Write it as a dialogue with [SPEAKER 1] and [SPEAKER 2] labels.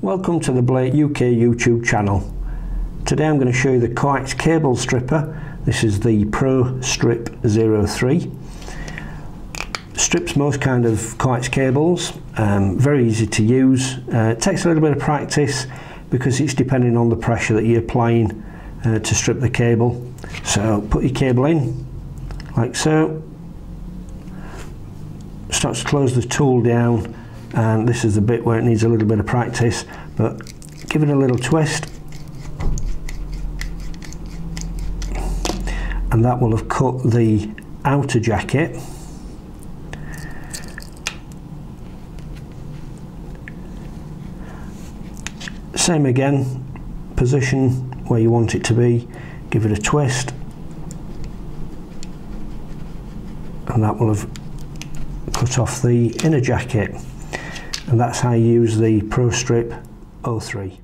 [SPEAKER 1] Welcome to the Blake UK YouTube channel. Today I'm going to show you the coax cable stripper. This is the Pro Strip 03. Strips most kind of coax cables, very easy to use. It takes a little bit of practice because it's depending on the pressure that you're applying to strip the cable. So put your cable in like so, start to close the tool down, and this is the bit where it needs a little bit of practice, but give it a little twist and that will have cut the outer jacket. Same again, position where you want it to be, give it a twist and that will have cut off the inner jacket. And that's how you use the Pro Strip 03.